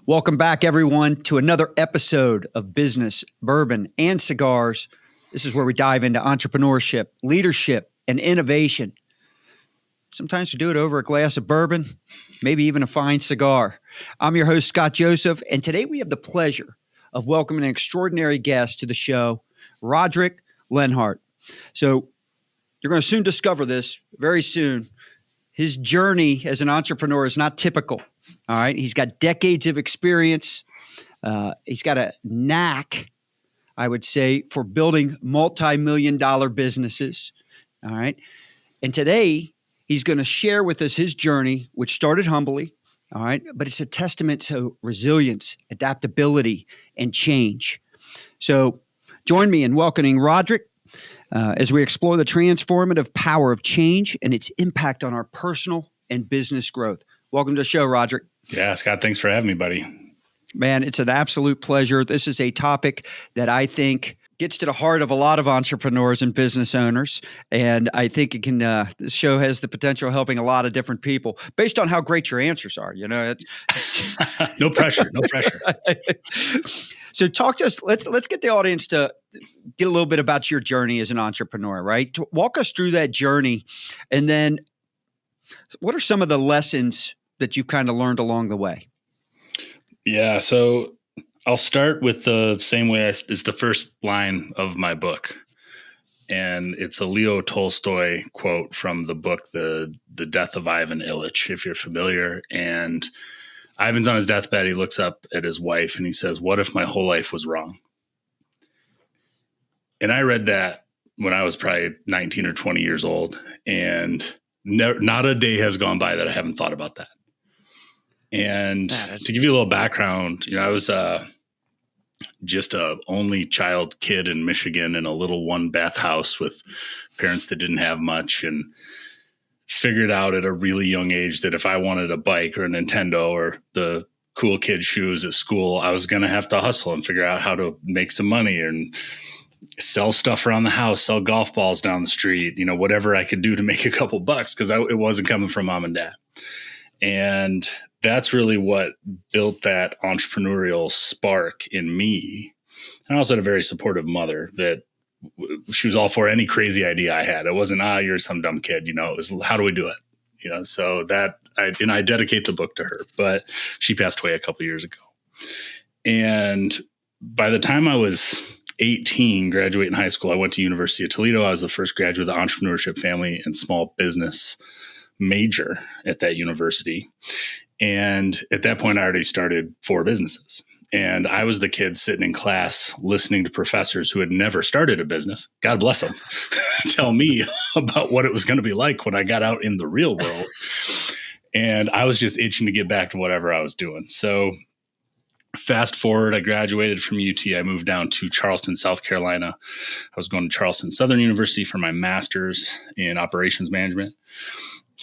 Welcome back, everyone, to another episode of Business, Bourbon, and Cigars. This is where we dive into entrepreneurship, leadership, and innovation. Sometimes we do it over a glass of bourbon, maybe even a fine cigar. I'm your host, Scott Joseph, and today we have the pleasure of welcoming an extraordinary guest to the show, Rodric Lenhart. So you're going to soon discover this, very soon. His journey as an entrepreneur is not typical. All right. He's got decades of experience. He's got a knack, I would say, for building multi-million-dollar businesses. All right. And today he's going to share with us his journey, which started humbly. All right. But it's a testament to resilience, adaptability, and change. So join me in welcoming Rodric as we explore the transformative power of change and its impact on our personal and business growth. Welcome to the show, Rodric. Yeah, Scott, thanks for having me, buddy. Man, it's an absolute pleasure. This is a topic that I think gets to the heart of a lot of entrepreneurs and business owners. And I think it can, this show has the potential of helping a lot of different people based on how great your answers are. You know, No pressure. So talk to us. Let's get the audience to get a little bit about your journey as an entrepreneur, right? Walk us through that journey. And then what are some of the lessons that you've kind of learned along the way? Yeah, so I'll start with the same way as the first line of my book. And it's a Leo Tolstoy quote from the book, The Death of Ivan Ilyich, if you're familiar. And Ivan's on his deathbed. He looks up at his wife and he says, "What if my whole life was wrong?" And I read that when I was probably 19 or 20 years old. And not a day has gone by that I haven't thought about that. And to give you a little background, I was just a only child kid in Michigan in a little one bath house with parents that didn't have much, and figured out at a really young age that if I wanted a bike or a Nintendo or the cool kid shoes at school, I was going to have to hustle and figure out how to make some money and sell stuff around the house, sell golf balls down the street, whatever I could do to make a couple bucks, because it wasn't coming from mom and dad. And that's really what built that entrepreneurial spark in me. And I also had a very supportive mother that she was all for any crazy idea I had. It wasn't, you're some dumb kid, it was, how do we do it? So that I dedicate the book to her, but she passed away a couple years ago. And by the time I was 18, graduating high school, I went to University of Toledo. I was the first graduate of the entrepreneurship, family, and small business major at that university. And at that point, I already started 4 businesses. And I was the kid sitting in class listening to professors who had never started a business, God bless them, tell me about what it was going to be like when I got out in the real world. And I was just itching to get back to whatever I was doing. So fast forward, I graduated from UT. I moved down to Charleston, South Carolina. I was going to Charleston Southern University for my master's in operations management.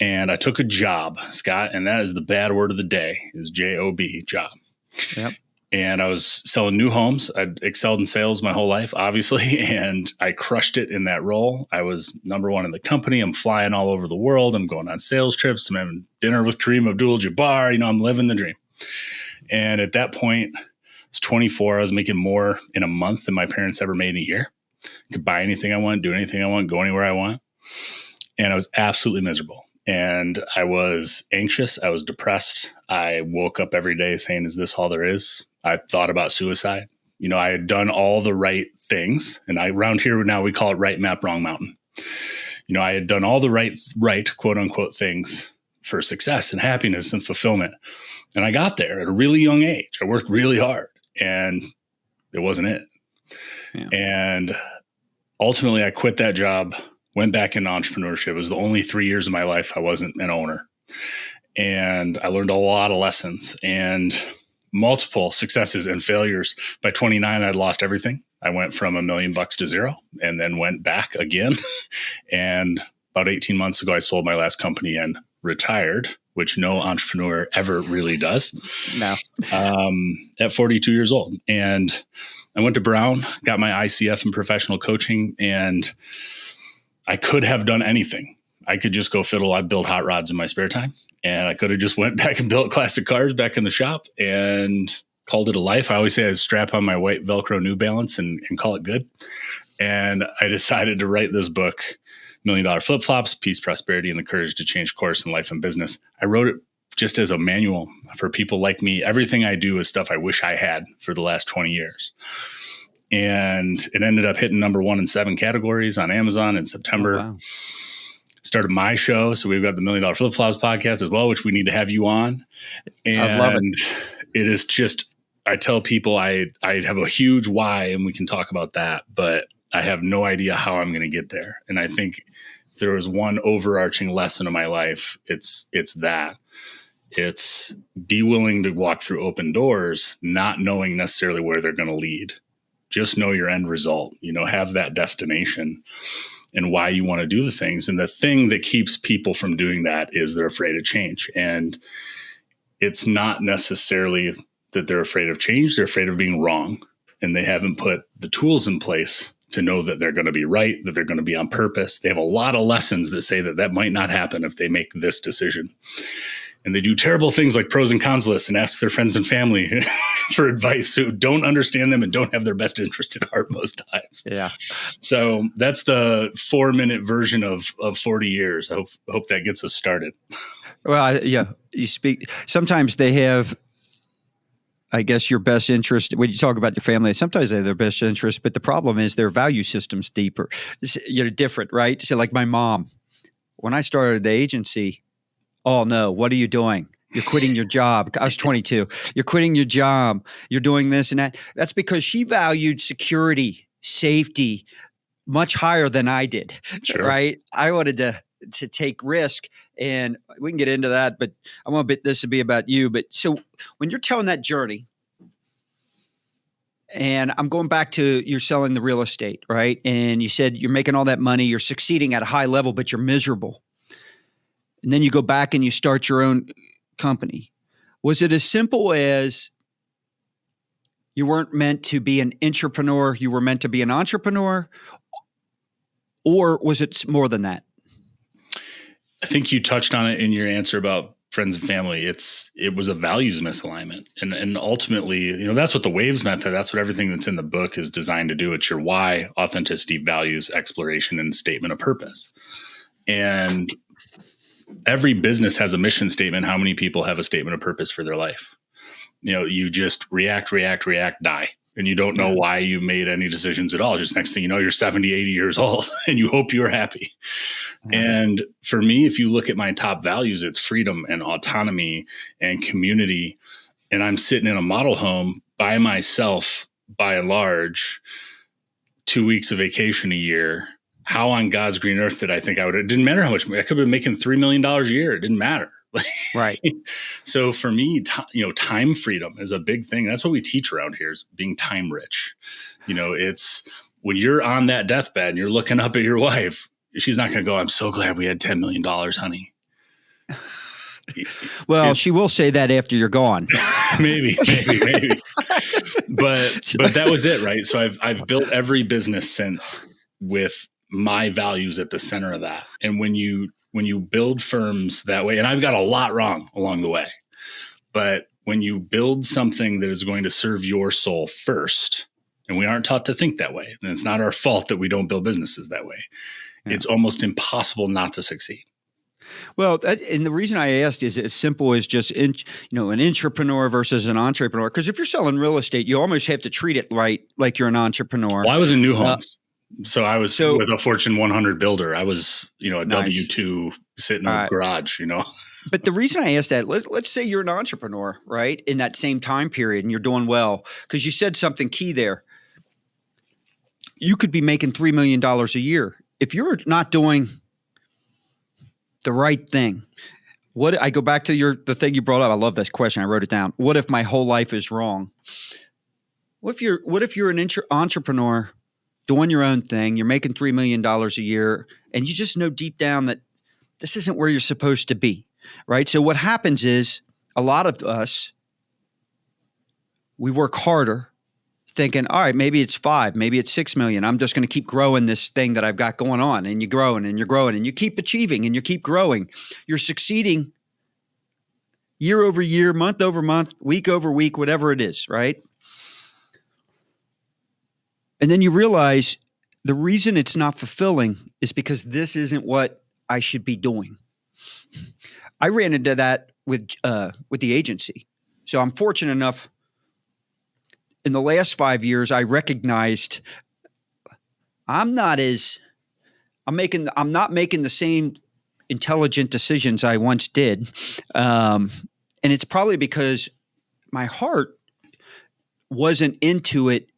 And I took a job, Scott, and that is the bad word of the day, is J-O-B, job. Yep. And I was selling new homes. I'd excelled in sales my whole life, obviously, and I crushed it in that role. I was number one in the company. I'm flying all over the world. I'm going on sales trips. I'm having dinner with Kareem Abdul-Jabbar. I'm living the dream. And at that point, I was 24. I was making more in a month than my parents ever made in a year. I could buy anything I want, do anything I want, go anywhere I want. And I was absolutely miserable. And I was anxious. I was depressed. I woke up every day saying, is this all there is? I thought about suicide. I had done all the right things. And around here now we call it right map, wrong mountain. I had done all the right quote unquote things for success and happiness and fulfillment. And I got there at a really young age. I worked really hard and it wasn't it. Yeah. And ultimately I quit that job, went back into entrepreneurship. It was the only 3 years of my life I wasn't an owner. And I learned a lot of lessons and multiple successes and failures. By 29, I'd lost everything. I went from $1 million to zero and then went back again. And about 18 months ago, I sold my last company and retired, which no entrepreneur ever really does. No. At 42 years old. And I went to Brown, got my ICF in professional coaching, and I could have done anything. I could just go fiddle. I build hot rods in my spare time. And I could have just went back and built classic cars back in the shop and called it a life. I always say I'd strap on my white Velcro New Balance and call it good. And I decided to write this book, $1 Million Flip Flops, Peace, Prosperity, and the Courage to Change Course in Life and Business. I wrote it just as a manual for people like me. Everything I do is stuff I wish I had for the last 20 years. And it ended up hitting number 1 in 7 categories on Amazon in September. Oh, wow. Started my show. So we've got the $1 Million Flip Flops podcast as well, which we need to have you on. And I love it. It is just, I tell people I have a huge why, and we can talk about that, but I have no idea how I'm going to get there. And I think if there was one overarching lesson of my life, it's that. It's be willing to walk through open doors, not knowing necessarily where they're going to lead. Just know your end result, have that destination and why you want to do the things. And the thing that keeps people from doing that is they're afraid of change. And it's not necessarily that they're afraid of change. They're afraid of being wrong. And they haven't put the tools in place to know that they're going to be right, that they're going to be on purpose. They have a lot of lessons that say that might not happen if they make this decision. And they do terrible things like pros and cons lists and ask their friends and family for advice who don't understand them and don't have their best interest at heart most times. Yeah. So that's the 4-minute version of 40 years. I hope that gets us started. Well, yeah, you speak. Sometimes they have, I guess, your best interest. When you talk about your family, sometimes they have their best interest, but the problem is their value system's deeper. Different, right? So like my mom, when I started the agency, oh no, what are you doing? You're quitting your job. I was 22. You're quitting your job. You're doing this and that. That's because she valued security, safety much higher than I did, Sure. right? I wanted to take risk, and we can get into that, but I want this to be about you. But so when you're telling that journey, and I'm going back to you're selling the real estate, right? And you said you're making all that money, you're succeeding at a high level, but you're miserable. And then you go back and you start your own company. Was it as simple as you weren't meant to be an intrapreneur, you were meant to be an entrepreneur? Or was it more than that? I think you touched on it in your answer about friends and family. It was a values misalignment. And ultimately, that's what the WAVES method, that's what everything that's in the book is designed to do. It's your why, authenticity, values, exploration, and statement of purpose. And every business has a mission statement. How many people have a statement of purpose for their life? You just react, die. And you don't know why you made any decisions at all. Just next thing you know, you're 70, 80 years old and you hope you're happy. And for me, if you look at my top values, it's freedom and autonomy and community. And I'm sitting in a model home by myself, by and large, 2 weeks of vacation a year. How on God's green earth did I think I would? It didn't matter how much. I could have been making $3 million a year. It didn't matter. Right. So for me, time freedom is a big thing. That's what we teach around here, is being time rich. It's when you're on that deathbed and you're looking up at your wife, she's not going to go, "I'm so glad we had $10 million, honey." Well, she will say that after you're gone. maybe. But that was it, right? So I've built every business since with my values at the center of that. And when you build firms that way, and I've got a lot wrong along the way, but when you build something that is going to serve your soul first, and we aren't taught to think that way, and it's not our fault that we don't build businesses that way. Yeah. It's almost impossible not to succeed. Well, and the reason I asked is as simple as just an intrapreneur versus an entrepreneur. Because if you're selling real estate, you almost have to treat it right, like you're an entrepreneur. Well, I was in new homes. So I was with a Fortune 100 builder. I was, a nice W-2 sitting in a garage, But the reason I asked that, let's say you're an entrepreneur, right? In that same time period and you're doing well, because you said something key there. You could be making $3 million a year. If you're not doing the right thing, I go back to the thing you brought up. I love this question. I wrote it down. What if my whole life is wrong? What if you're an entrepreneur doing your own thing, you're making $3 million a year, and you just know deep down that this isn't where you're supposed to be, right? So what happens is a lot of us, we work harder thinking, all right, maybe it's 5, maybe it's 6 million. I'm just going to keep growing this thing that I've got going on. And you're growing and you're growing and you keep achieving and you keep growing. You're succeeding year over year, month over month, week over week, whatever it is, right? And then you realize the reason it's not fulfilling is because this isn't what I should be doing. I ran into that with the agency. So I'm fortunate enough in the last 5 years, I recognized I'm not making the same intelligent decisions I once did. And it's probably because my heart wasn't into it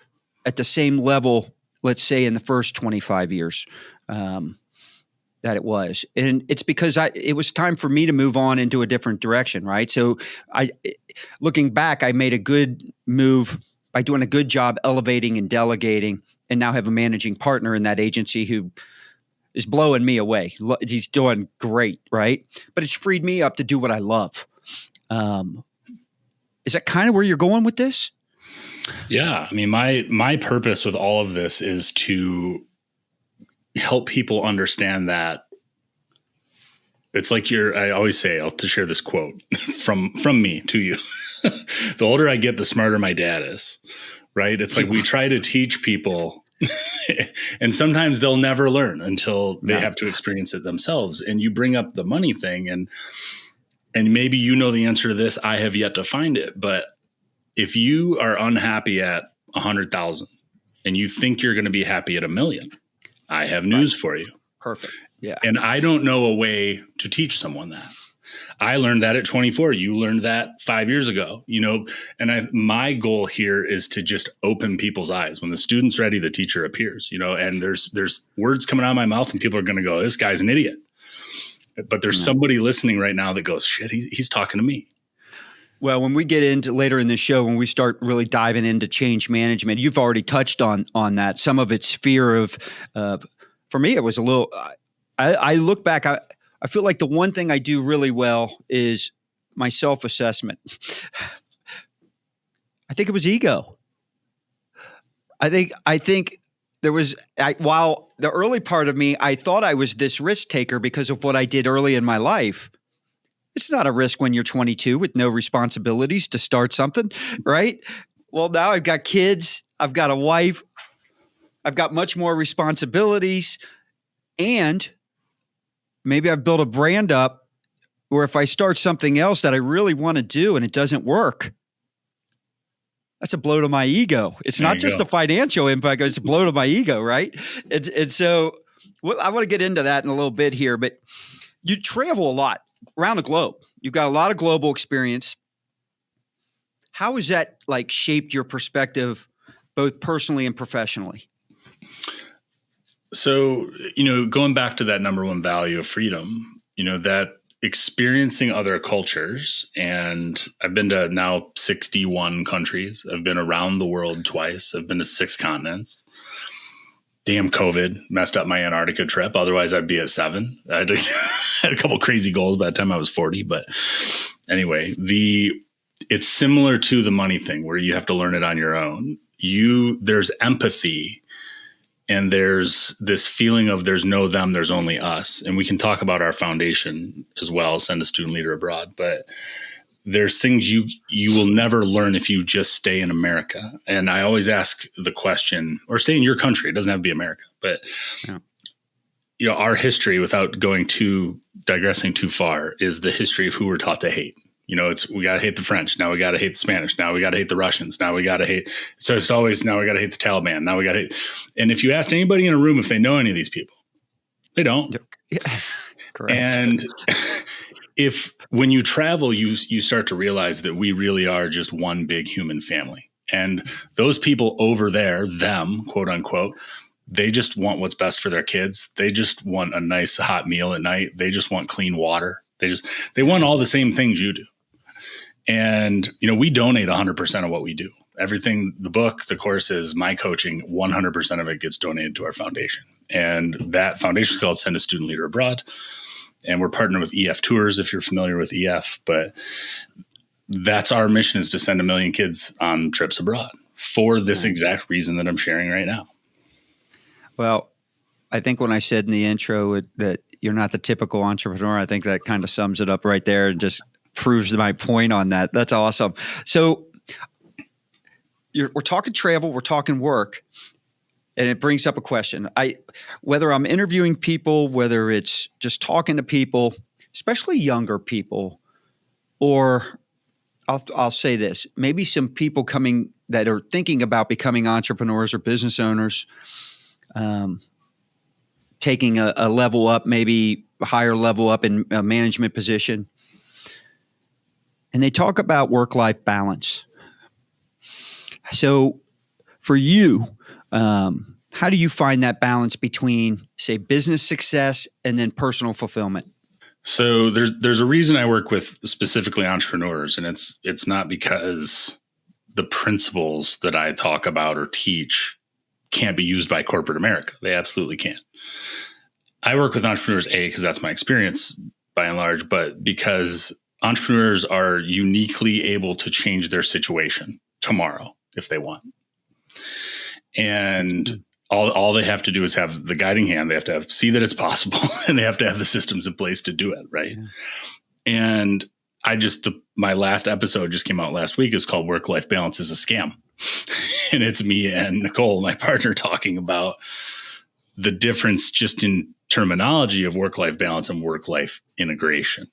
at the same level, let's say in the first 25 years that it was. And it's because it was time for me to move on into a different direction, right? So looking back, I made a good move by doing a good job elevating and delegating, and now have a managing partner in that agency who is blowing me away. He's doing great, right? But it's freed me up to do what I love. Is that kind of where you're going with this? Yeah. I mean, my purpose with all of this is to help people understand that it's like I always say, I'll to share this quote from me to you. The older I get, the smarter my dad is, right? It's like we try to teach people and sometimes they'll never learn until they have to experience it themselves. And you bring up the money thing and maybe you know the answer to this. I have yet to find it. But if you are unhappy at 100,000 and you think you're going to be happy at 1 million, I have news for you. Perfect. Yeah. And I don't know a way to teach someone that. I learned that at 24. You learned that 5 years ago, and my goal here is to just open people's eyes. When the student's ready, the teacher appears, and there's words coming out of my mouth and people are going to go, this guy's an idiot. But there's somebody listening right now that goes, shit, he's talking to me. Well, when we get into later in the show, when we start really diving into change management, you've already touched on that. Some of it's fear of for me, it was a little, I look back, I feel like the one thing I do really well is my self-assessment. I think it was ego. I think there was, while the early part of me, I thought I was this risk taker because of what I did early in my life. It's not a risk when you're 22 with no responsibilities to start something, right? Well, now I've got kids, I've got a wife, I've got much more responsibilities, and maybe I've built a brand up where if I start something else that I really want to do and it doesn't work, that's a blow to my ego. It's not just the financial impact, it's a blow to my ego, right? And so I want to get into that in a little bit here, but you travel a lot around the globe. You've got a lot of global experience. How has that shaped your perspective, both personally and professionally? So, going back to that number one value of freedom, that experiencing other cultures, and I've been to now 61 countries. I've been around the world twice. I've been to 6 continents. Damn, COVID messed up my Antarctica trip. Otherwise, I'd be at 7. I had a couple crazy goals by the time I was 40. But anyway, it's similar to the money thing where you have to learn it on your own. There's empathy, and there's this feeling of there's no them, there's only us. And we can talk about our foundation as well, Send a Student Leader Abroad. But there's things you will never learn if you just stay in America. And I always ask the question, or stay in your country. It doesn't have to be America, but our history, without digressing too far, is the history of who we're taught to hate. We got to hate the French. Now we got to hate the Spanish. Now we got to hate the Russians. Now we got to hate. So it's always, now we got to hate the Taliban. Now we got to hate. And if you asked anybody in a room if they know any of these people, they don't. Yeah. Correct. And when you travel, you start to realize that we really are just one big human family. And those people over there, them, quote unquote, they just want what's best for their kids. They just want a nice hot meal at night. They just want clean water. They want all the same things you do. And, we donate 100% of what we do. Everything, the book, the courses, my coaching, 100% of it gets donated to our foundation. And that foundation is called Send a Student Leader Abroad. And we're partnered with EF Tours, if you're familiar with EF. But that's our mission, is to send 1 million kids on trips abroad for this exact reason that I'm sharing right now. Well, I think when I said in the intro that you're not the typical entrepreneur, I think that kind of sums it up right there. And just proves my point on that. That's awesome. So we're talking travel, we're talking work, and it brings up a question. Whether I'm interviewing people, whether it's just talking to people, especially younger people, or I'll say this, maybe some people coming that are thinking about becoming entrepreneurs or business owners, taking a level up, maybe a higher level up in a management position. And they talk about work-life balance. So for you, how do you find that balance between, say, business success and then personal fulfillment? So there's a reason I work with specifically entrepreneurs, and it's not because the principles that I talk about or teach can't be used by corporate America. They absolutely can. I work with entrepreneurs, because that's my experience by and large, but because entrepreneurs are uniquely able to change their situation tomorrow if they want. And all they have to do is have the guiding hand. They have to see that it's possible, and they have to have the systems in place to do it. Right. Yeah. And my last episode just came out last week. It's called Work-Life Balance is a Scam. And it's me and Nicole, my partner, talking about the difference just in terminology of work-life balance and work-life integration.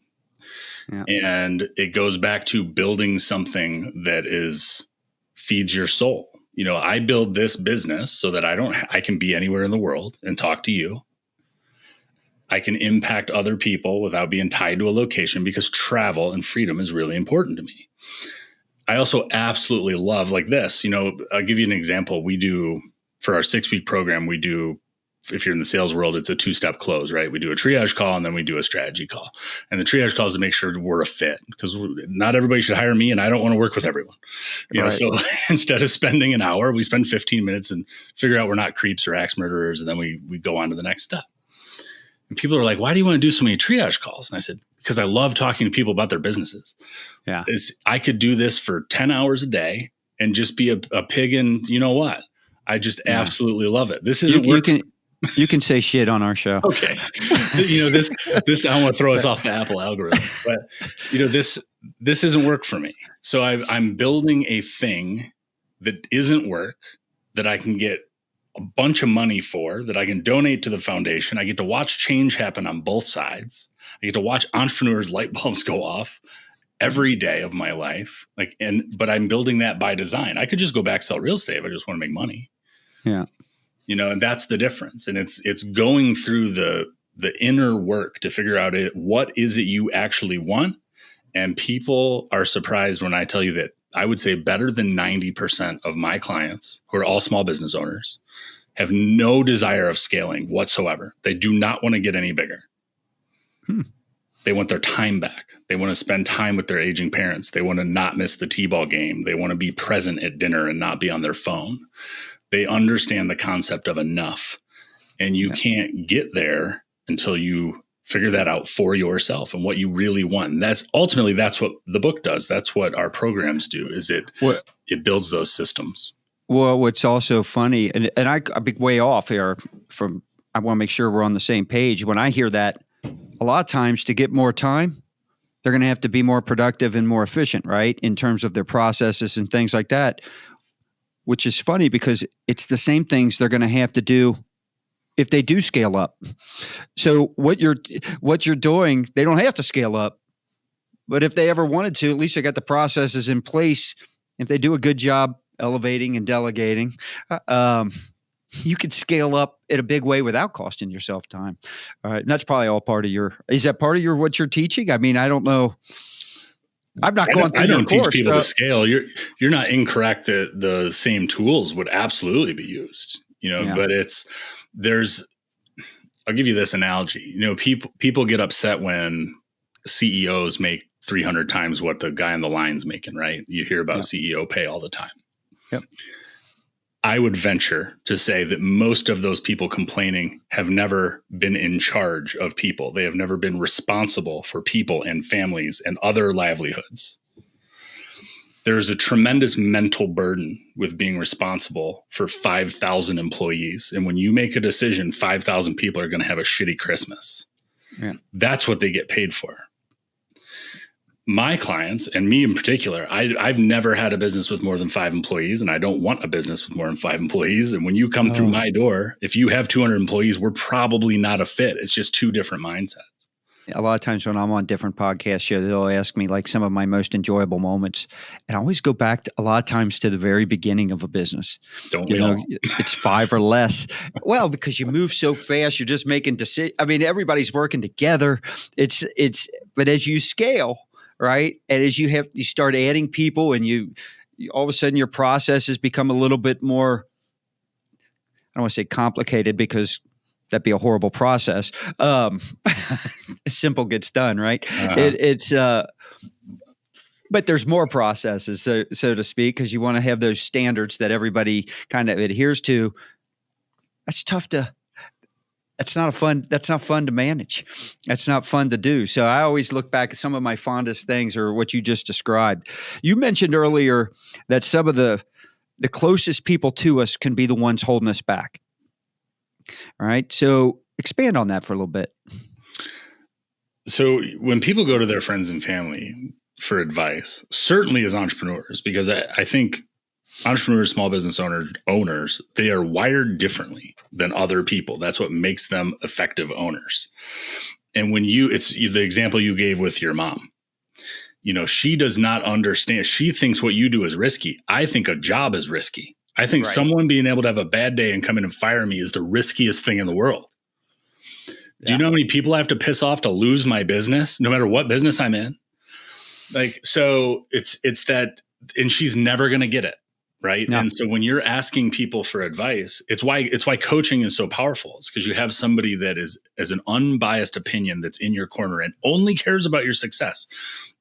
Yeah. And it goes back to building something that feeds your soul. I build this business so that I can be anywhere in the world and talk to you. I can impact other people without being tied to a location, because travel and freedom is really important to me. I also absolutely love like this. I'll give you an example. We do, for our 6-week program, if you're in the sales world, it's a 2-step close, right? We do a triage call and then we do a strategy call. And the triage call is to make sure we're a fit, because not everybody should hire me, and I don't want to work with everyone. So instead of spending an hour, we spend 15 minutes and figure out we're not creeps or axe murderers. And then we go on to the next step. And people are like, why do you want to do so many triage calls? And I said, because I love talking to people about their businesses. Yeah. I could do this for 10 hours a day and just be a pig. And you know what? I just absolutely love it. This isn't working. You can say shit on our show. Okay. This I want to throw us off the Apple algorithm, but this isn't work for me. So I'm building a thing that isn't work, that I can get a bunch of money for, that I can donate to the foundation. I get to watch change happen on both sides. I get to watch entrepreneurs' light bulbs go off every day of my life. But I'm building that by design. I could just go back, sell real estate if I just want to make money. Yeah. And that's the difference. And it's going through the inner work to figure out what is it you actually want. And people are surprised when I tell you that I would say better than 90% of my clients, who are all small business owners, have no desire of scaling whatsoever. They do not want to get any bigger. They want their time back. They want to spend time with their aging parents. They want to not miss the t-ball game. They want to be present at dinner and not be on their phone. They understand the concept of enough, and you can't get there until you figure that out for yourself and what you really want. And that's what the book does. That's what our programs do, is it builds those systems. Well, what's also funny, and I'll be way off here I want to make sure we're on the same page. When I hear that, a lot of times to get more time, they're going to have to be more productive and more efficient, right? In terms of their processes and things like that. Which is funny, because it's the same things they're going to have to do if they do scale up. So what you're doing, they don't have to scale up, but if they ever wanted to, at least they got the processes in place. If they do a good job elevating and delegating, you could scale up in a big way without costing yourself time. All right, and that's probably all part of is that part of what you're teaching? I mean, I don't know. I've not gone through your course. I don't teach people to scale. You're not incorrect that the same tools would absolutely be used, but I'll give you this analogy. People get upset when CEOs make 300 times what the guy on the line's making, right? You hear about CEO pay all the time. Yep. I would venture to say that most of those people complaining have never been in charge of people. They have never been responsible for people and families and other livelihoods. There's a tremendous mental burden with being responsible for 5,000 employees. And when you make a decision, 5,000 people are going to have a shitty Christmas. Yeah. That's what they get paid for. my clients and me in particular, I've never had a business with more than 5 employees, and I don't want a business with more than 5 employees. And when you come through my door, if you have 200 employees, we're probably not a fit. It's just 2 different mindsets. A lot of times when I'm on different podcast shows, they'll ask me like some of my most enjoyable moments. And I always go back a lot of times to the very beginning of a business. Don't we all? It's 5 or less. Well, because you move so fast, you're just making decisions. I mean, everybody's working together. But as you scale, right? And as you start adding people and you all of a sudden your processes become a little bit more, I don't want to say complicated because that'd be a horrible process. Simple gets done, right? But there's more processes, so to speak, because you want to have those standards that everybody kind of adheres to. That's not fun to manage. That's not fun to do. So I always look back at some of my fondest things or what you just described. You mentioned earlier that some of the closest people to us can be the ones holding us back. All right. So expand on that for a little bit. So when people go to their friends and family for advice, certainly as entrepreneurs, because I think entrepreneurs, small business owners, they are wired differently than other people. That's what makes them effective owners. And when it's the example you gave with your mom, she does not understand. She thinks what you do is risky. I think a job is risky. I think someone being able to have a bad day and come in and fire me is the riskiest thing in the world. Yeah. Do you know how many people I have to piss off to lose my business, no matter what business I'm in? So it's that, and she's never going to get it. Right. No. And so when you're asking people for advice, it's why coaching is so powerful. It's because you have somebody that is as an unbiased opinion that's in your corner and only cares about your success.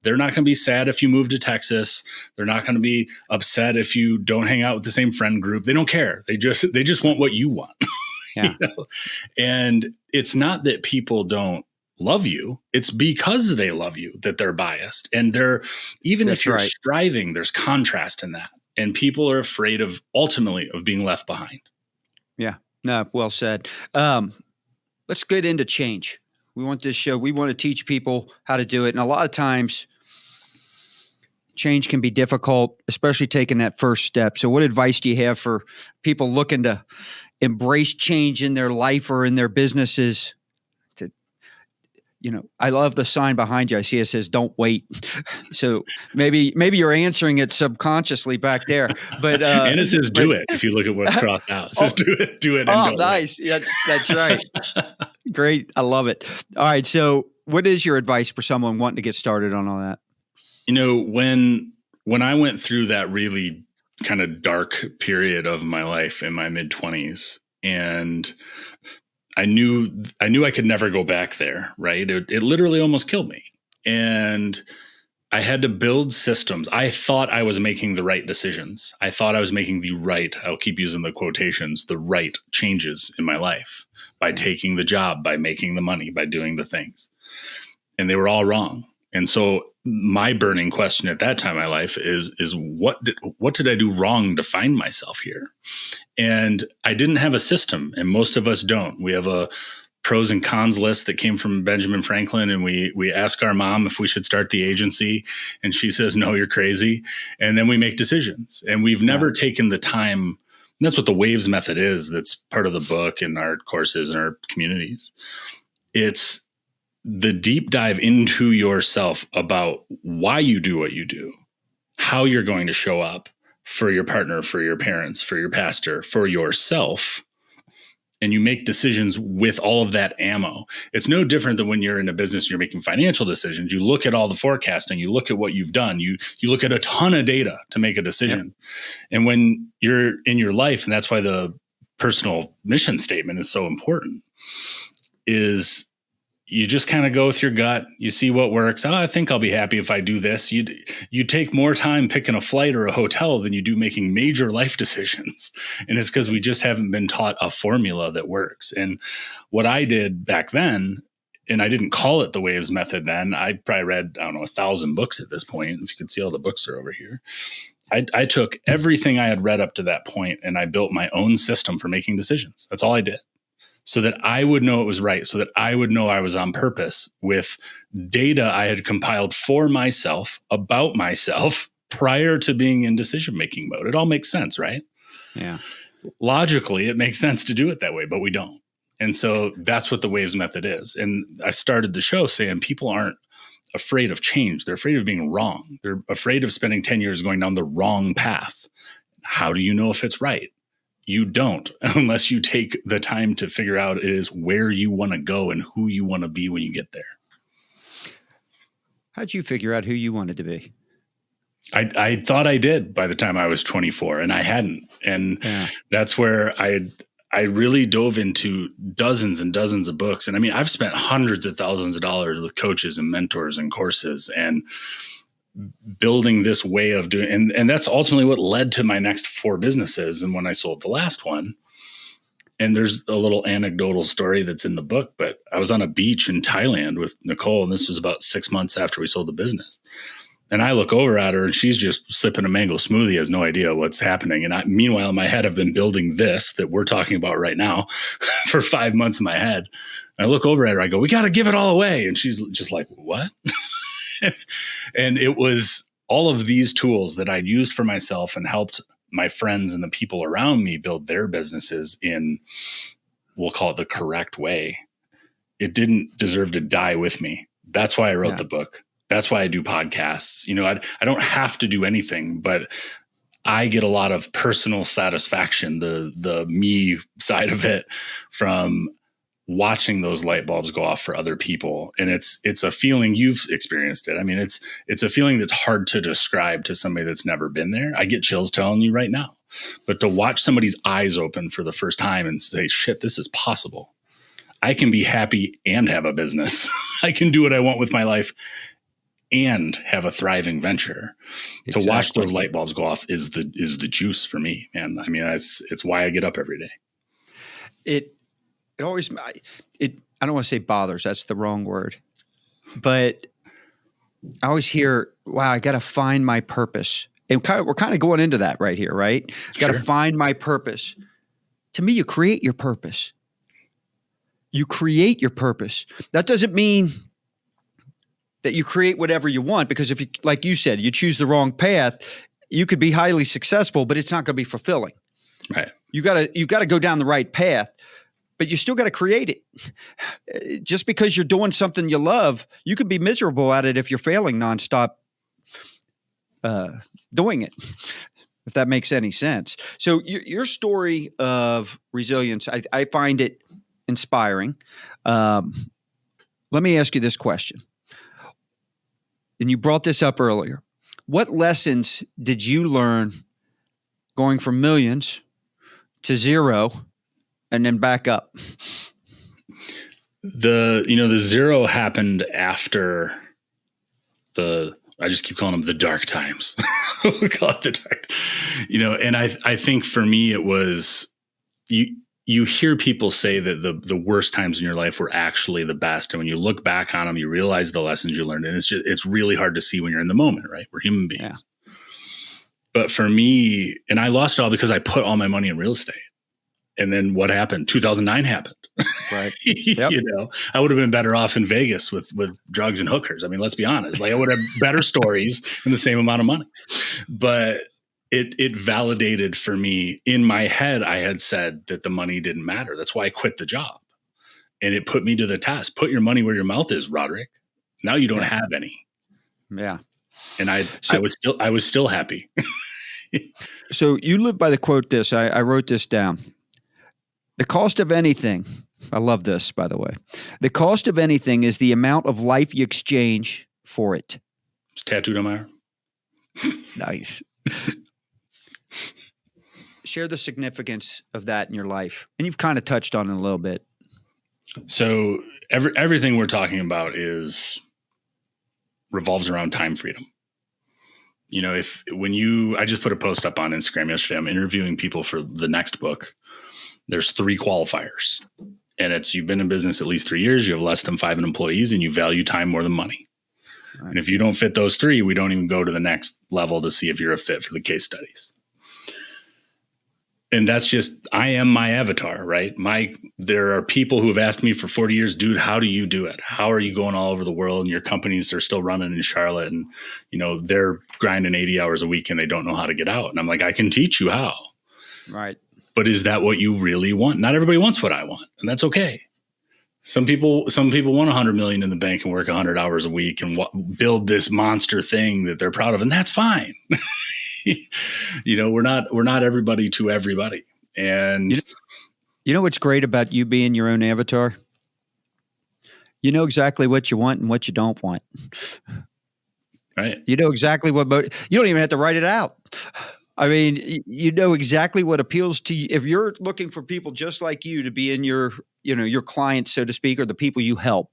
They're not going to be sad if you move to Texas. They're not going to be upset if you don't hang out with the same friend group. They don't care. They just want what you want. Yeah. And it's not that people don't love you. It's because they love you that they're biased. And if you're striving, there's contrast in that. And people are afraid ultimately of being left behind. Yeah. No, well said. Let's get into change. We want to teach people how to do it. And a lot of times change can be difficult, especially taking that first step. So what advice do you have for people looking to embrace change in their life or in their businesses? I love the sign behind you. I see it says, "Don't wait." So maybe you're answering it subconsciously back there. But and it says, "Do it." If you look at what's crossed out, it says, "Do it." And nice. That's right. Great. I love it. All right. So what is your advice for someone wanting to get started on all that? When I went through that really kind of dark period of my life in my mid-20s, and I knew I could never go back there, right? It literally almost killed me. And I had to build systems. I thought I was making the right decisions. I thought I was making I'll keep using the quotations, the right changes in my life by taking the job, by making the money, by doing the things. And they were all wrong. And so my burning question at that time in my life is what did I do wrong to find myself here? And I didn't have a system, and most of us don't. We have a pros and cons list that came from Benjamin Franklin, and we ask our mom if we should start the agency, and she says, "No, you're crazy." And then we make decisions, and we've never taken the time. And that's what the WAVES method is. That's part of the book and our courses and our communities. It's the deep dive into yourself about why you do what you do, how you're going to show up for your partner, for your parents, for your pastor, for yourself. And you make decisions with all of that ammo. It's no different than when you're in a business and you're making financial decisions. You look at all the forecasting, you look at what you've done, you look at a ton of data to make a decision. Yep. And when you're in your life, and that's why the personal mission statement is so important, is you just kind of go with your gut. You see what works. I think I'll be happy if I do this. You take more time picking a flight or a hotel than you do making major life decisions. And it's because we just haven't been taught a formula that works. And what I did back then, and I didn't call it the WAVES method then. I probably read, 1,000 books at this point. If you could see all the books are over here. I took everything I had read up to that point and I built my own system for making decisions. That's all I did. so that I would know it was right, so that I would know I was on purpose with data I had compiled for myself about myself prior to being in decision-making mode. It all makes sense, right? Yeah. Logically, it makes sense to do it that way, but we don't. And so that's what the Waves method is. And I started the show saying people aren't afraid of change. They're afraid of being wrong. They're afraid of spending 10 years going down the wrong path. How do you know if it's right? You don't, unless you take the time to figure out is where you want to go and who you want to be when you get there. How'd you figure out who you wanted to be? I thought I did by the time I was 24, and I hadn't. And that's where I really dove into dozens and dozens of books. And I mean, I've spent hundreds of thousands of dollars with coaches and mentors and courses and building this way of doing. And that's ultimately what led to my next 4 businesses. And when I sold the last one, and there's a little anecdotal story that's in the book, but I was on a beach in Thailand with Nicole, and this was about 6 months after we sold the business. And I look over at her and she's just sipping a mango smoothie, has no idea what's happening. And meanwhile, in my head, I've been building this that we're talking about right now for 5 months in my head. And I look over at her, I go, we got to give it all away. And she's just like, what? And it was all of these tools that I'd used for myself and helped my friends and the people around me build their businesses in, we'll call it the correct way. It didn't deserve to die with me. That's why I wrote the book. That's why I do podcasts. You know, I don't have to do anything, but I get a lot of personal satisfaction, the me side of it, from watching those light bulbs go off for other people. And it's a feeling, you've experienced it. I mean, it's a feeling that's hard to describe to somebody that's never been there. I get chills telling you right now, but to watch somebody's eyes open for the first time and say, shit, this is possible. I can be happy and have a business. I can do what I want with my life and have a thriving venture. Exactly. To watch those light bulbs go off is the juice for me, man. I mean, it's why I get up every day. It always, I don't want to say bothers, that's the wrong word, but I always hear, wow, I got to find my purpose. And we're kind of going into that right here, right? Got to find my purpose. To me, you create your purpose. You create your purpose. That doesn't mean that you create whatever you want, because if you, like you said, you choose the wrong path, you could be highly successful, but it's not going to be fulfilling. Right. You got to go down the right path, but you still got to create it. Just because you're doing something you love, you can be miserable at it if you're failing nonstop doing it, if that makes any sense. So your story of resilience, I find it inspiring. Let me ask you this question. And you brought this up earlier. What lessons did you learn going from millions to zero and then back up? The zero happened after I just keep calling them the dark times. We call it the dark, and I think for me, it was, you hear people say that the worst times in your life were actually the best. And when you look back on them, you realize the lessons you learned. And it's really hard to see when you're in the moment, right? We're human beings. Yeah. But for me, and I lost it all because I put all my money in real estate. And then what happened? 2009 happened. Right. Yep. I would have been better off in Vegas with drugs and hookers. I mean, let's be honest. Like, I would have better stories and the same amount of money. But it validated for me. In my head, I had said that the money didn't matter. That's why I quit the job. And it put me to the test. Put your money where your mouth is, Rodric. Now you don't have any. Yeah. And I was still happy. So you live by the quote this. I wrote this down. The cost of anything, I love this, by the way. The cost of anything is the amount of life you exchange for it. It's tattooed on my arm. Nice. Share the significance of that in your life. And you've kind of touched on it a little bit. So everything we're talking about revolves around time freedom. I just put a post up on Instagram yesterday. I'm interviewing people for the next book. There's 3 qualifiers, and it's, you've been in business at least 3 years, you have less than 5 employees, and you value time more than money. Right. And if you don't fit those 3, we don't even go to the next level to see if you're a fit for the case studies. And that's just, I am my avatar, right? There are people who have asked me for 40 years, dude, how do you do it? How are you going all over the world and your companies are still running in Charlotte and, they're grinding 80 hours a week and they don't know how to get out. And I'm like, I can teach you how. Right. But is that what you really want? Not everybody wants what I want, and that's okay. Some people want 100 million in the bank and work 100 hours a week and build this monster thing that they're proud of. And that's fine. We're not everybody to everybody. And you know what's great about you being your own avatar? You know exactly what you want and what you don't want. Right. You know exactly what you don't even have to write it out. I mean, you know exactly what appeals to you. If you're looking for people just like you to be in your clients, so to speak, or the people you help.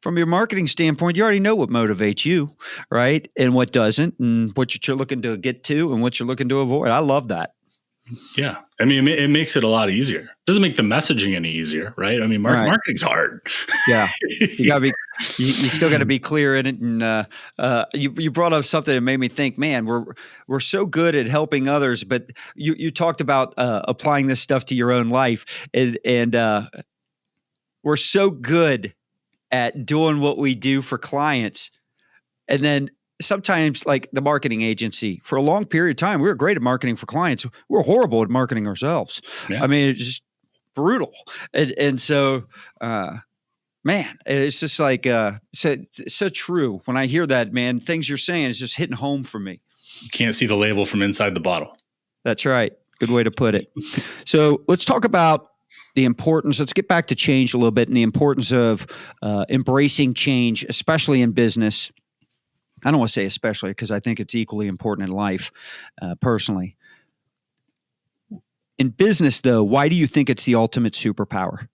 From your marketing standpoint, you already know what motivates you, right? And what doesn't, and what you're looking to get to and what you're looking to avoid. I love that. Yeah. I mean, it makes it a lot easier. It doesn't make the messaging any easier, right? I mean, marketing's hard. Yeah. You still got to be clear in it. And you brought up something that made me think, man, we're so good at helping others, but you talked about applying this stuff to your own life. And we're so good at doing what we do for clients. And then sometimes, like the marketing agency, for a long period of time, we were great at marketing for clients. We're horrible at marketing ourselves. Yeah. I mean, it's just brutal. And so, man, it's just like, so true. When I hear that, man, things you're saying is just hitting home for me. You can't see the label from inside the bottle. That's right. Good way to put it. So let's talk about the importance. Let's get back to change a little bit and the importance of embracing change, especially in business. I don't want to say especially because I think it's equally important in life, personally. In business, though, why do you think it's the ultimate superpower?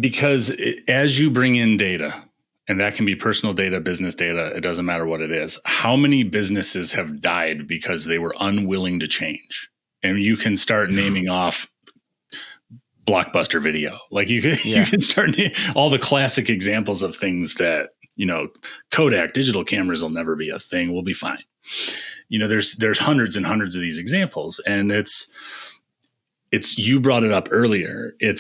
Because as you bring in data, and that can be personal data, business data, it doesn't matter what it is. How many businesses have died because they were unwilling to change? And you can start naming off Blockbuster Video. Like you can start all the classic examples of things that, Kodak digital cameras will never be a thing. We'll be fine. There's hundreds and hundreds of these examples, and it's you brought it up earlier. It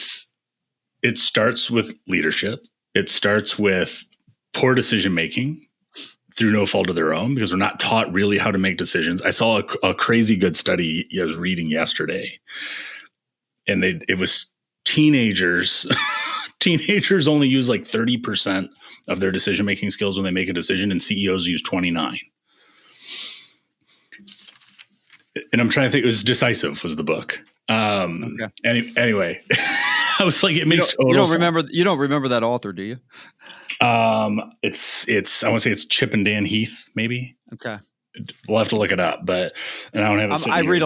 starts with leadership. It starts with poor decision making through no fault of their own, because we're not taught really how to make decisions. I saw a crazy good study I was reading yesterday, and it was teenagers. Teenagers only use like 30% of their decision-making skills when they make a decision, and CEOs use 29%. And I'm trying to think, it was Decisive was the book. Okay. Anyway, I was like, it makes you don't remember that author, do you? It's I want to say it's Chip and Dan Heath, maybe. Okay. We'll have to look it up, but and I don't have it. I read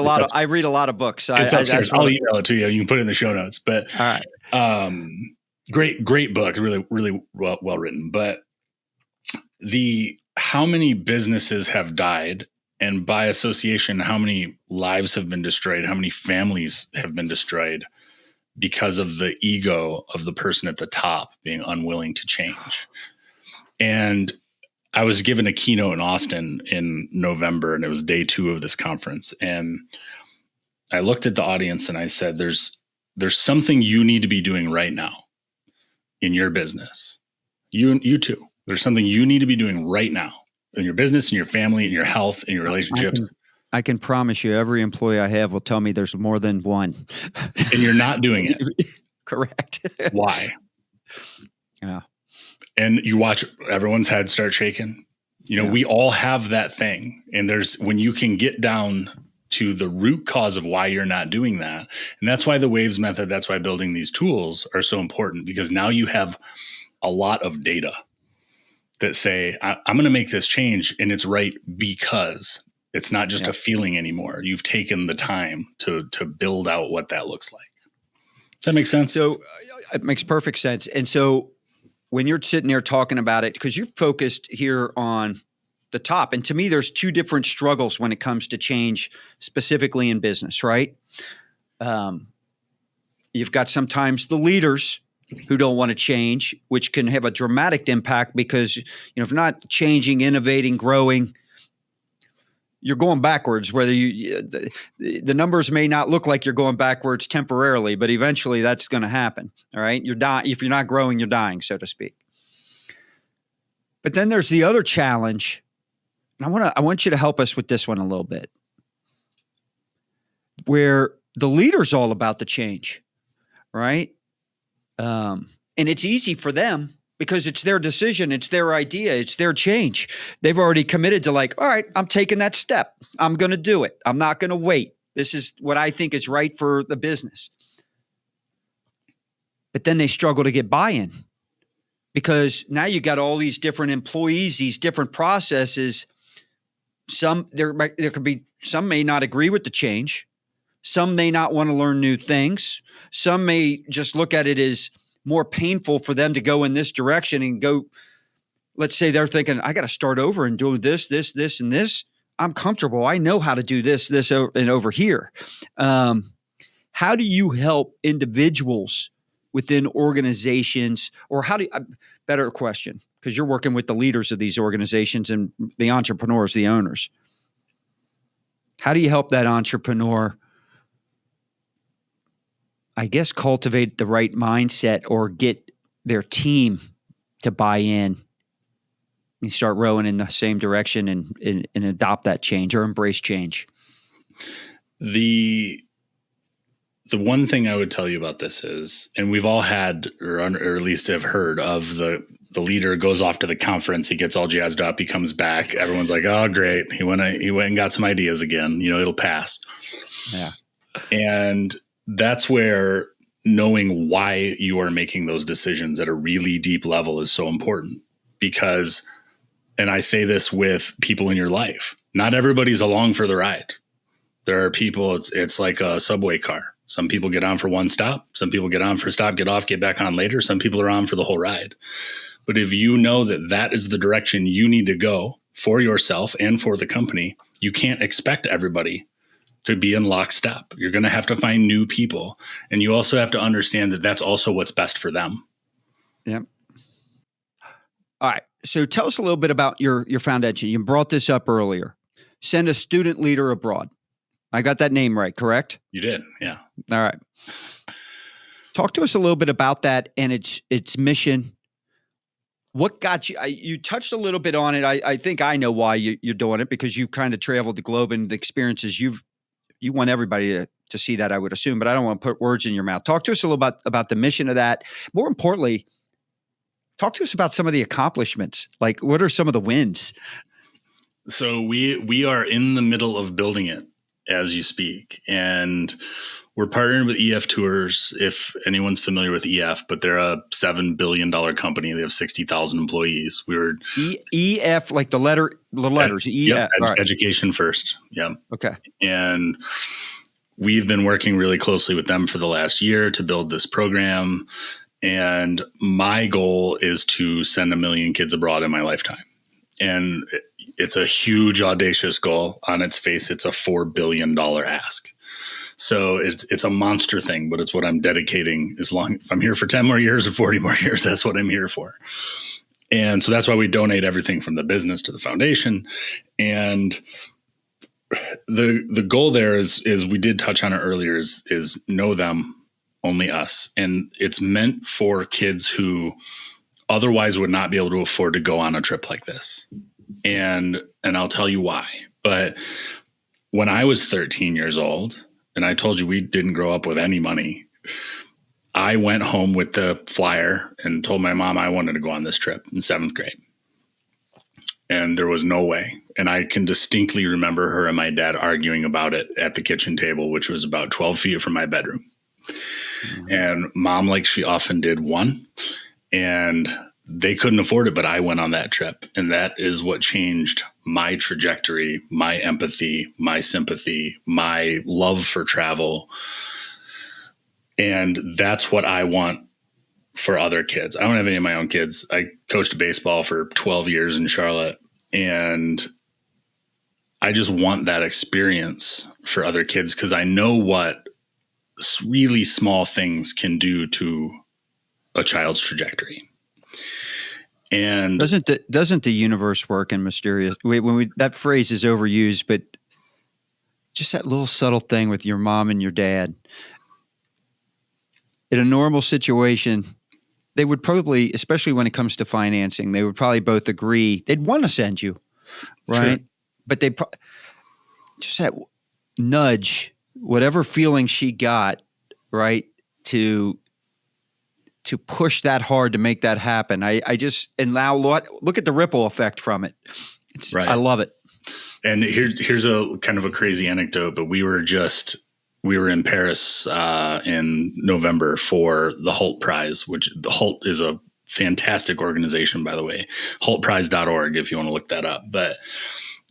a lot of books. It's upstairs. I'll email it to you. You can put it in the show notes. But all right. Great book, really, really well written. But how many businesses have died, and by association, how many lives have been destroyed, how many families have been destroyed because of the ego of the person at the top being unwilling to change. And I was given a keynote in Austin in November, and it was day 2 of this conference. And I looked at the audience and I said, there's something you need to be doing right now in your business. You too. There's something you need to be doing right now in your business, in your family, in your health, in your relationships. I can promise you every employee I have will tell me there's more than one. And you're not doing it. Correct. Why? Yeah. And you watch everyone's head start shaking. We all have that thing. And when you can get down to the root cause of why you're not doing that. And that's why the waves method, that's why building these tools are so important, because now you have a lot of data that say, I'm going to make this change, and it's right because it's not just a feeling anymore. You've taken the time to build out what that looks like. Does that make sense? So it makes perfect sense. And so when you're sitting there talking about it, because you've focused here on the top, and to me, there's 2 different struggles when it comes to change, specifically in business, right? You've got sometimes the leaders who don't want to change, which can have a dramatic impact because, if you're not changing, innovating, growing, you're going backwards, whether the numbers may not look like you're going backwards temporarily, but eventually that's going to happen. All right. You're dying. If you're not growing, you're dying, so to speak. But then there's the other challenge. And I want you to help us with this one a little bit, where the leader's all about the change, right? And it's easy for them because it's their decision, it's their idea, it's their change. They've already committed to like, all right, I'm taking that step. I'm going to do it. I'm not going to wait. This is what I think is right for the business. But then they struggle to get buy-in because now you got all these different employees, these different processes. There could be some may not agree with the change. Some may not want to learn new things. Some may just look at it as more painful for them to go in this direction and go. Let's say they're thinking, I got to start over and do this, and this. I'm comfortable. I know how to do this, and over here. How do you help individuals within organizations, or better question, because you're working with the leaders of these organizations and the entrepreneurs, the owners. How do you help that entrepreneur, I guess, cultivate the right mindset or get their team to buy in and start rowing in the same direction and adopt that change or embrace change? The one thing I would tell you about this is, and we've all had, or at least have heard of the leader goes off to the conference, he gets all jazzed up, he comes back, everyone's like, oh, great. He went and got some ideas again, it'll pass. Yeah. And that's where knowing why you are making those decisions at a really deep level is so important, because, and I say this with people in your life, not everybody's along for the ride. There are people, it's like a subway car. Some people get on for one stop. Some people get on for a stop, get off, get back on later. Some people are on for the whole ride. But if you know that that is the direction you need to go for yourself and for the company, you can't expect everybody to be in lockstep. You're going to have to find new people. And you also have to understand that that's also what's best for them. Yep. All right. So tell us a little bit about your foundation. You brought this up earlier. Send a student leader abroad. I got that name right, correct? You did, yeah. All right. Talk to us a little bit about that and its mission. What got you? You touched a little bit on it. I think I know why you're doing it, because you've kind of traveled the globe and the experiences you want everybody to see that, I would assume, but I don't want to put words in your mouth. Talk to us a little about the mission of that. More importantly, talk to us about some of the accomplishments. Like, what are some of the wins? So we are in the middle of building it as you speak, and we're partnered with EF Tours, if anyone's familiar with EF, but they're a $7 billion company. They have 60,000 employees. We were EF, like the letters. EF. Yep, right. Education first. Yeah. Okay. And we've been working really closely with them for the last year to build this program. And my goal is to send 1 million kids abroad in my lifetime. And it's a huge, audacious goal. On its face, it's a $4 billion ask. So it's a monster thing, but it's what I'm dedicating. If I'm here for 10 more years or 40 more years, that's what I'm here for. And so that's why we donate everything from the business to the foundation. And the goal there is we did touch on it earlier, is know them, only us. And it's meant for kids who otherwise would not be able to afford to go on a trip like this. And I'll tell you why. But when I was 13 years old, and I told you we didn't grow up with any money, I went home with the flyer and told my mom I wanted to go on this trip in 7th grade. And there was no way. And I can distinctly remember her and my dad arguing about it at the kitchen table, which was about 12 feet from my bedroom. Mm-hmm. And mom, like she often did, won. And they couldn't afford it, but I went on that trip. And that is what changed my trajectory, my empathy, my sympathy, my love for travel. And that's what I want for other kids. I don't have any of my own kids. I coached baseball for 12 years in Charlotte, and I just want that experience for other kids, because I know what really small things can do to a child's trajectory. And doesn't the universe work in mysterious? That phrase is overused, but just that little subtle thing with your mom and your dad. In a normal situation, they would probably, especially when it comes to financing, they would probably both agree they'd want to send you, right? Sure. But they just that nudge, whatever feeling she got, right, to push that hard to make that happen. I just, and now look at the ripple effect from it. Right. I love it. And here's a kind of a crazy anecdote, but we were in Paris in November for the Holt Prize, which the Holt is a fantastic organization, by the way, holtprize.org if you want to look that up. But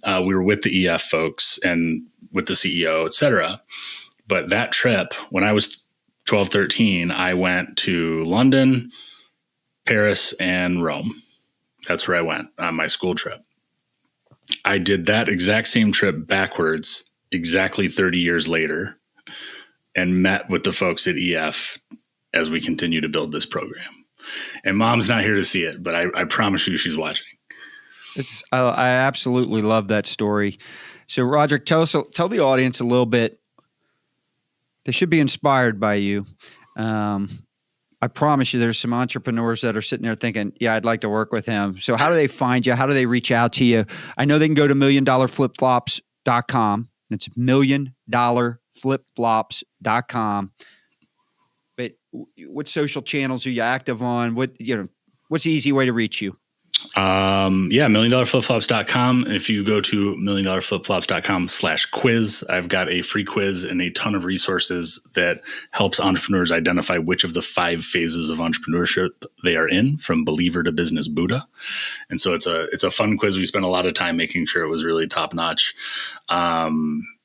we were with the EF folks and with the CEO, et cetera. But that trip, when I was 12, 13, I went to London, Paris, and Rome. That's where I went on my school trip. I did that exact same trip backwards exactly 30 years later and met with the folks at EF as we continue to build this program. And Mom's not here to see it, but I promise you she's watching. I absolutely love that story. So Rodric, tell the audience a little bit. They should be inspired by you. I promise you there's some entrepreneurs that are sitting there thinking, yeah, I'd like to work with him. So how do they find you? How do they reach out to you? I know they can go to $1,000,000flipflops.com. It's $1,000,000flipflops.com. But what social channels are you active on? What's the easy way to reach you? $1,000,000flipflops.com. And if you go to $1,000,000flipflops.com/quiz, I've got a free quiz and a ton of resources that helps entrepreneurs identify which of the 5 phases of entrepreneurship they are in, from believer to business Buddha. And so it's a fun quiz. We spent a lot of time making sure it was really top notch.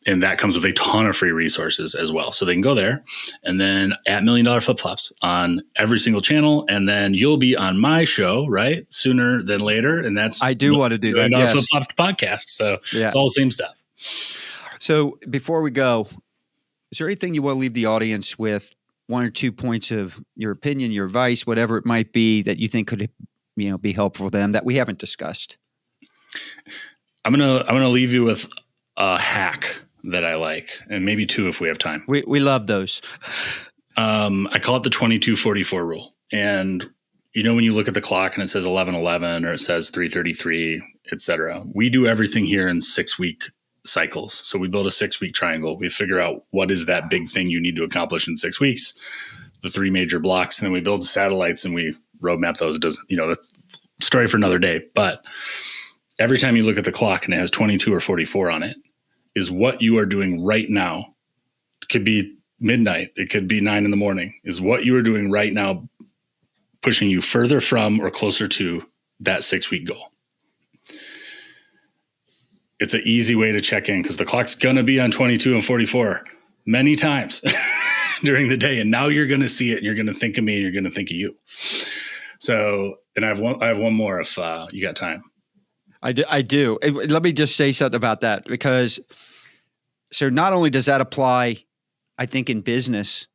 And that comes with a ton of free resources as well. So they can go there and then at $1,000,000flipflops on every single channel. And then you'll be on my show, right? Sooner than later. And I do want to do that. Yes. $1,000,000flipflops podcast. So It's all the same stuff. So before we go, is there anything you want to leave the audience with, 1 or 2 points of your opinion, your advice, whatever it might be that you think could, be helpful for them that we haven't discussed? I'm going to leave you with a hack that I like, and maybe 2 if we have time. We love those. I call it the 22-44 rule. And when you look at the clock and it says 11:11 or it says 3:33, et cetera, we do everything here in 6-week cycles. So we build a 6-week triangle. We figure out what is that big thing you need to accomplish in 6 weeks, the 3 major blocks, and then we build satellites and we roadmap those. It doesn't, that's a story for another day. But every time you look at the clock and it has 22 or 44 on it, is what you are doing right now. It could be midnight. It could be 9 a.m. Is what you are doing right now pushing you further from or closer to that 6-week goal? It's an easy way to check in because the clock's going to be on 22 and 44 many times during the day. And now you're going to see it and you're going to think of me and you're going to think of you. So, and I have one more if you got time. I do. Let me just say something about that because so not only does that apply, I think, in business,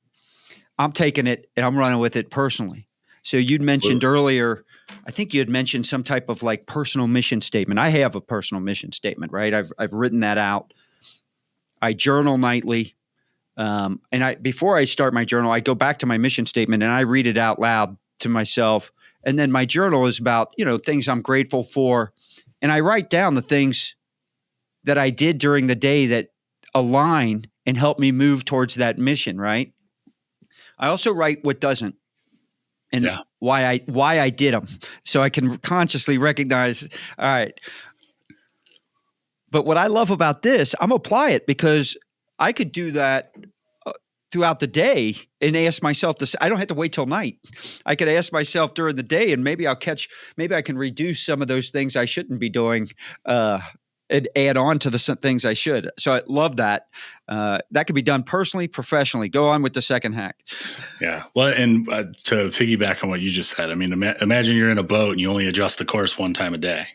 I'm taking it and I'm running with it personally. So you'd mentioned earlier, I think you had mentioned some type of like personal mission statement. I have a personal mission statement, right? I've written that out. I journal nightly. And before I start my journal, I go back to my mission statement and I read it out loud to myself. And then my journal is about, things I'm grateful for. And I write down the things that I did during the day that align and help me move towards that mission, right? I also write what doesn't and why I did them so I can consciously recognize, all right. But what I love about this, I'm going to apply it because I could do that throughout the day and ask myself this. I don't have to wait till night. I could ask myself during the day and maybe I can reduce some of those things I shouldn't be doing and add on to the things I should. So I love that. That could be done personally, professionally. Go on with the second hack. Yeah. Well, and to piggyback on what you just said, I mean, imagine you're in a boat and you only adjust the course 1 time a day.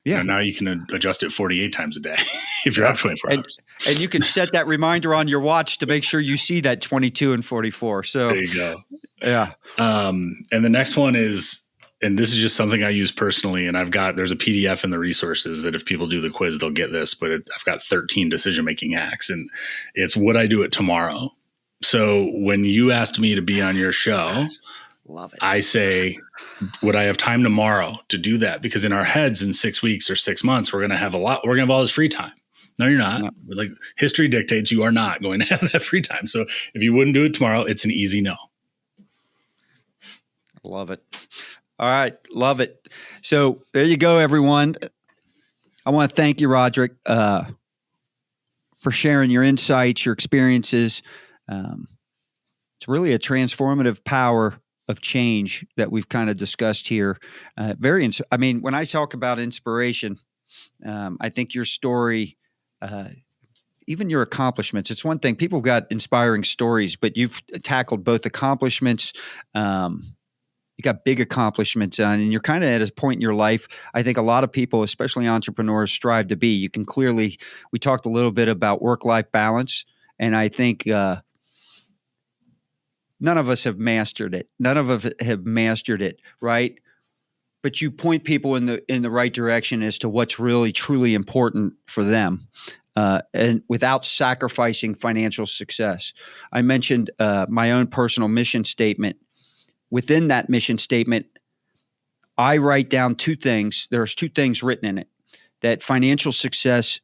Yeah. Now you can adjust it 48 times a day if you're up 24 hours. And you can set that reminder on your watch to make sure you see that 22 and 44. So there you go. Yeah. And the next one is and this is just something I use personally, and there's a PDF in the resources that if people do the quiz, they'll get this, but I've got 13 decision-making hacks, and it's would I do it tomorrow? So when you asked me to be on your show, love it. I say, would I have time tomorrow to do that? Because in our heads in 6 weeks or 6 months, we're going to have all this free time. No, you're not. No. Like history dictates you are not going to have that free time. So if you wouldn't do it tomorrow, it's an easy no. Love it. All right. Love it. So there you go, everyone. I want to thank you, Rodric, for sharing your insights, your experiences. It's really a transformative power of change that we've kind of discussed here. When I talk about inspiration, I think your story, even your accomplishments, it's one thing. People have got inspiring stories, but you've tackled both accomplishments, you got big accomplishments done, and you're kind of at a point in your life. I think a lot of people, especially entrepreneurs, strive to be. You can clearly, we talked a little bit about work-life balance, and I think none of us have mastered it. None of us have mastered it, right? But you point people in the right direction as to what's really, truly important for them, and without sacrificing financial success. I mentioned my own personal mission statement. Within that mission statement, I write down two things. There's two things written in it: that financial success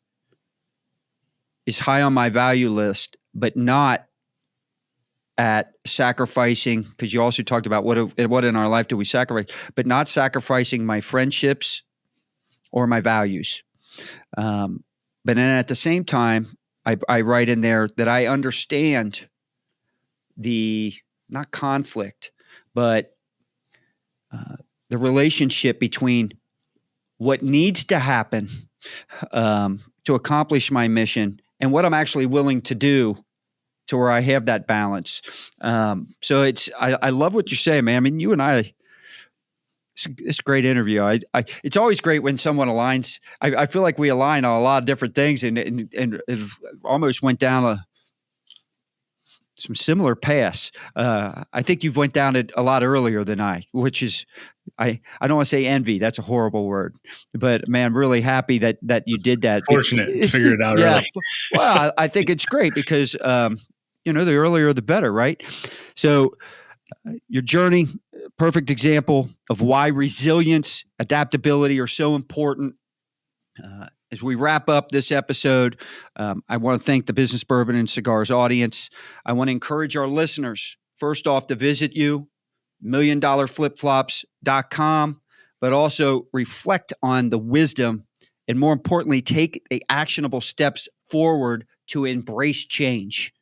is high on my value list, but not at sacrificing, because you also talked about what in our life do we sacrifice, but not sacrificing my friendships or my values. But then at the same time, I write in there that I understand the, not conflict, but the relationship between what needs to happen to accomplish my mission and what I'm actually willing to do to where I have that balance. So I love what you're saying, man. I mean, you and I, it's a great interview. It's always great when someone aligns. I feel like we align on a lot of different things, and it almost went down some similar paths. I think you've went down it a lot earlier than I, which is, I don't want to say envy. That's a horrible word, but man, I'm really happy that you did that. Fortunate, figure it out early. Well, I think it's great because, the earlier the better, right? So your journey, perfect example of why resilience, adaptability are so important. As we wrap up this episode, I want to thank the Business Bourbon and Cigars audience. I want to encourage our listeners, first off, to visit you, milliondollarflipflops.com, but also reflect on the wisdom and, more importantly, take the actionable steps forward to embrace change.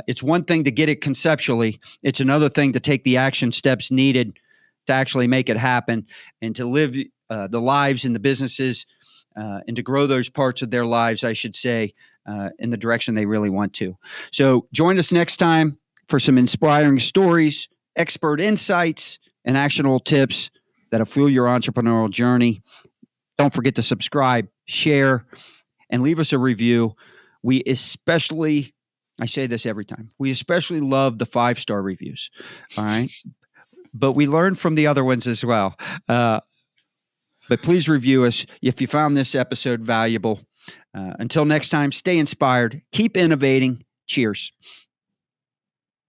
It's one thing to get it conceptually. It's another thing to take the action steps needed to actually make it happen and to live the lives and the businesses and to grow those parts of their lives, I should say, in the direction they really want to. So join us next time for some inspiring stories, expert insights, and actionable tips that'll fuel your entrepreneurial journey. Don't forget to subscribe, share, and leave us a review. We especially, I say this every time, we especially love the 5-star reviews, all right? But we learn from the other ones as well. But please review us if you found this episode valuable. Until next time, stay inspired, keep innovating. Cheers.